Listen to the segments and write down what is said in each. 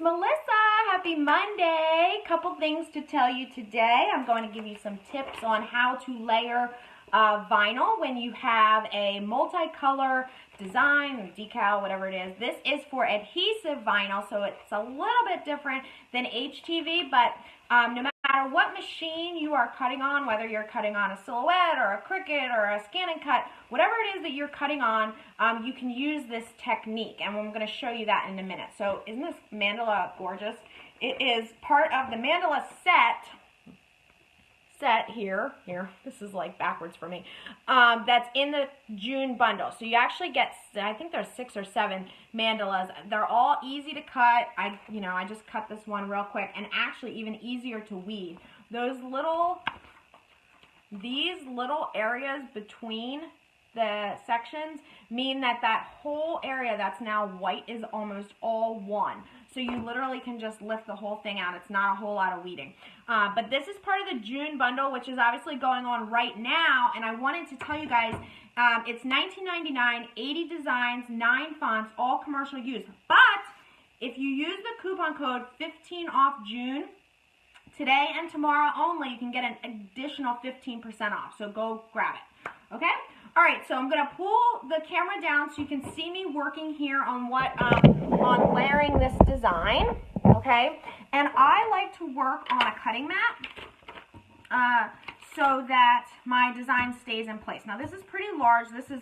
Melissa. Happy Monday. Couple things to tell you today. I'm going to give you some tips on how to layer vinyl when you have a multicolor design or decal, whatever it is. This is for adhesive vinyl, so it's a little bit different than HTV, but no matter what machine you are cutting on, whether you're cutting on a Silhouette or a Cricut or a Scan and Cut, whatever it is that you're cutting on, you can use this technique, and I'm going to show you that in a minute. So isn't this mandala gorgeous? It is part of the mandala set here, this is like backwards for me, that's in the June bundle. So you actually get, I think there's 6 or 7 mandalas. They're all easy to cut. I just cut this one real quick, and actually even easier to weave. These little areas between the sections mean that whole area that's now white is almost all one. So you literally can just lift the whole thing out. It's not a whole lot of weeding. But this is part of the June bundle, which is obviously going on right now. And I wanted to tell you guys, it's $19.99, 80 designs, 9 fonts, all commercial use. But if you use the coupon code 15 off June, today and tomorrow only, you can get an additional 15% off. So go grab it. Okay? All right, so I'm going to pull the camera down so you can see me working here on on layering this design, okay? And I like to work on a cutting mat so that my design stays in place. Now, this is pretty large. This is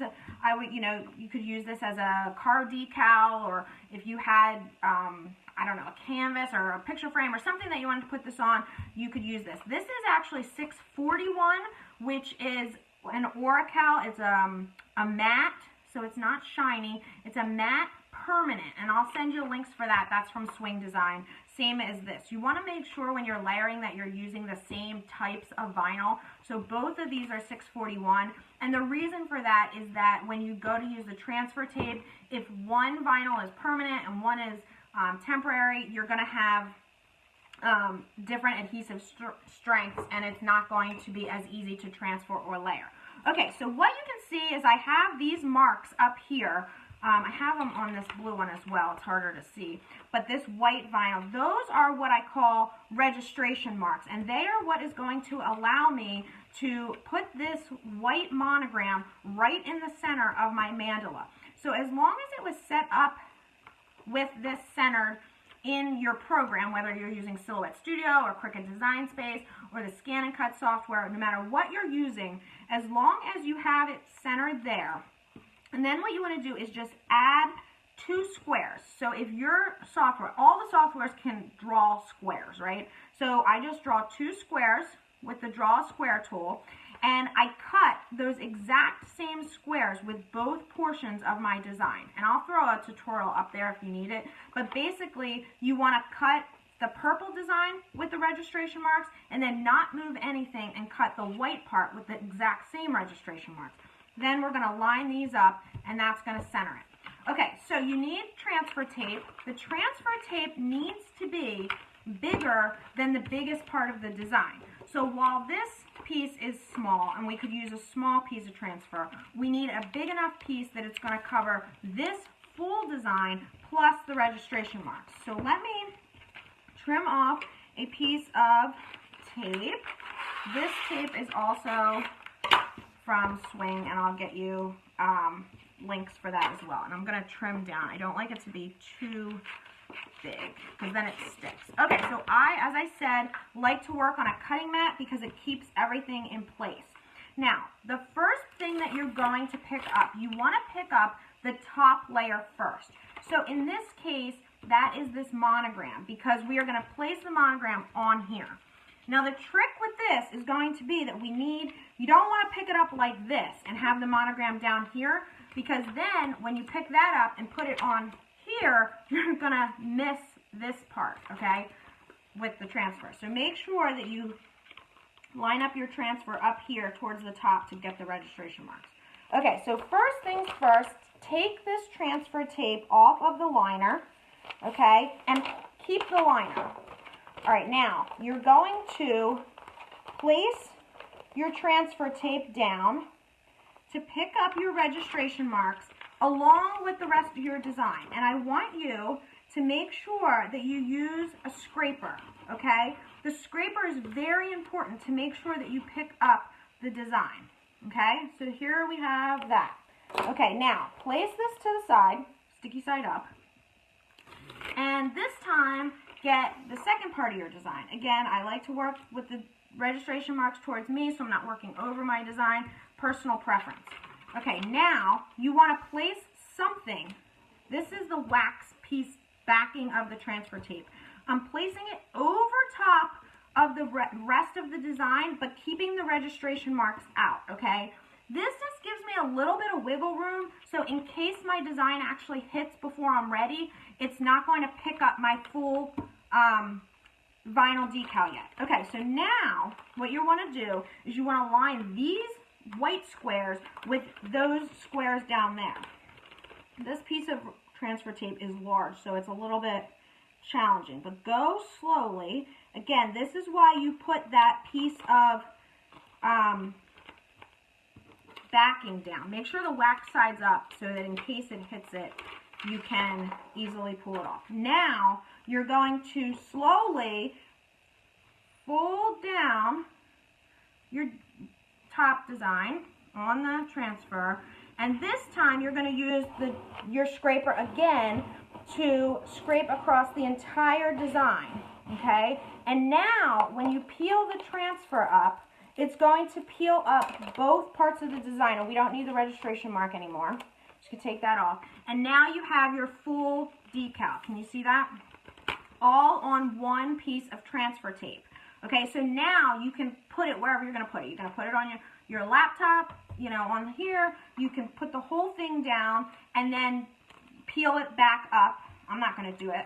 you could use this as a car decal, or if you had, I don't know, a canvas or a picture frame or something that you wanted to put this on, you could use this. This is actually 641, which is an Oracal. It's a matte, so it's not shiny. It's a matte permanent, and I'll send you links for that. That's from Swing Design. Same as this. You want to make sure when you're layering that you're using the same types of vinyl. So both of these are 641, and the reason for that is that when you go to use the transfer tape, if one vinyl is permanent and one is temporary, you're going to have different adhesive strengths, and it's not going to be as easy to transfer or layer. Okay, so what you can see is I have these marks up here. I have them on this blue one as well. It's harder to see. But this white vinyl, those are what I call registration marks, and they are what is going to allow me to put this white monogram right in the center of my mandala. So as long as it was set up with this centered in your program, whether you're using Silhouette Studio or Cricut Design Space or the Scan and Cut software, no matter what you're using, as long as you have it centered there. And then what you want to do is just add 2 squares. So if your software, all the softwares can draw squares, right? So I just draw 2 squares with the Draw Square tool, and I cut those exact same squares with both portions of my design. And I'll throw a tutorial up there if you need it. But basically, you want to cut the purple design with the registration marks and then not move anything and cut the white part with the exact same registration marks. Then we're going to line these up, and that's going to center it. Okay, so you need transfer tape. The transfer tape needs to be bigger than the biggest part of the design. So while this piece is small, and we could use a small piece of transfer, we need a big enough piece that it's going to cover this full design plus the registration marks. So let me trim off a piece of tape. This tape is also from Swing, and I'll get you links for that as well. And I'm going to trim down. I don't like it to be too big because then it sticks. Okay, so as I said, like to work on a cutting mat because it keeps everything in place. Now, the first thing that you're going to pick up, you want to pick up the top layer first. So in this case, that is this monogram, because we are going to place the monogram on here. Now the trick with this is going to be that you don't want to pick it up like this and have the monogram down here, because then when you pick that up and put it on here, you're going to miss this part, okay, with the transfer. So make sure that you line up your transfer up here towards the top to get the registration marks. Okay, so first things first, take this transfer tape off of the liner, okay, and keep the liner. All right, now you're going to place your transfer tape down to pick up your registration marks along with the rest of your design. And I want you to make sure that you use a scraper, okay? The scraper is very important to make sure that you pick up the design, okay? So here we have that. Okay, now place this to the side, sticky side up, and this time get the second part of your design. Again, I like to work with the registration marks towards me so I'm not working over my design, personal preference. Okay, now you want to place something. This is the wax piece backing of the transfer tape. I'm placing it over top of the rest of the design, but keeping the registration marks out, okay? This just gives me a little bit of wiggle room, so in case my design actually hits before I'm ready, it's not going to pick up my full vinyl decal yet. Okay, so now what you want to do is you want to line these white squares with those squares down there. This piece of transfer tape is large, so it's a little bit challenging, but go slowly. Again, this is why you put that piece of backing down. Make sure the wax side's up so that in case it hits it, you can easily pull it off. Now, you're going to slowly fold down your top design on the transfer, and this time you're going to use your scraper again to scrape across the entire design, okay? And now, when you peel the transfer up, it's going to peel up both parts of the design, and we don't need the registration mark anymore. Just gonna take that off. And now you have your full decal. Can you see that? All on one piece of transfer tape. Okay, so now you can put it wherever you're gonna put it. You're gonna put it on your laptop, you know, on here. You can put the whole thing down and then peel it back up. I'm not gonna do it.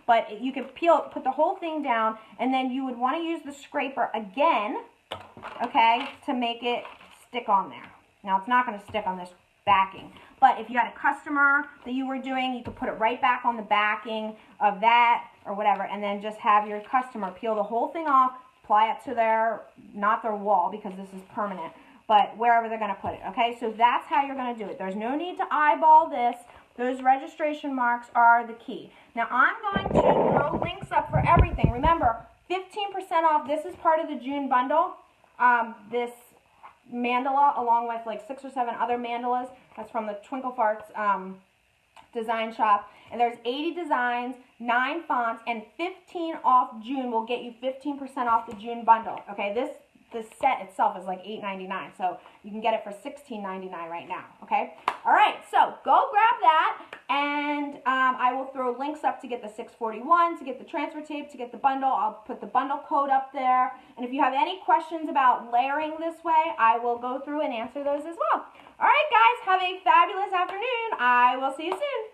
But you can put the whole thing down, and then you would want to use the scraper again, okay, to make it stick on there. Now, it's not going to stick on this backing, but if you had a customer that you were doing, you could put it right back on the backing of that or whatever, and then just have your customer peel the whole thing off, apply it to not their wall, because this is permanent, but wherever they're going to put it, okay? So that's how you're going to do it. There's no need to eyeball this. Those registration marks are the key. Now, I'm going to throw links up for everything. Remember, 15% off. This is part of the June bundle. This mandala, along with like 6 or 7 other mandalas. That's from the Twinkle Farts design shop. And there's 80 designs, 9 fonts, and 15 off June will get you 15% off the June bundle. Okay, this set itself is like $8.99, so you can get it for $16.99 right now, okay? All right, so go grab that, and I will throw links up to get the 641, to get the transfer tape, to get the bundle. I'll put the bundle code up there, and if you have any questions about layering this way, I will go through and answer those as well. All right, guys, have a fabulous afternoon. I will see you soon.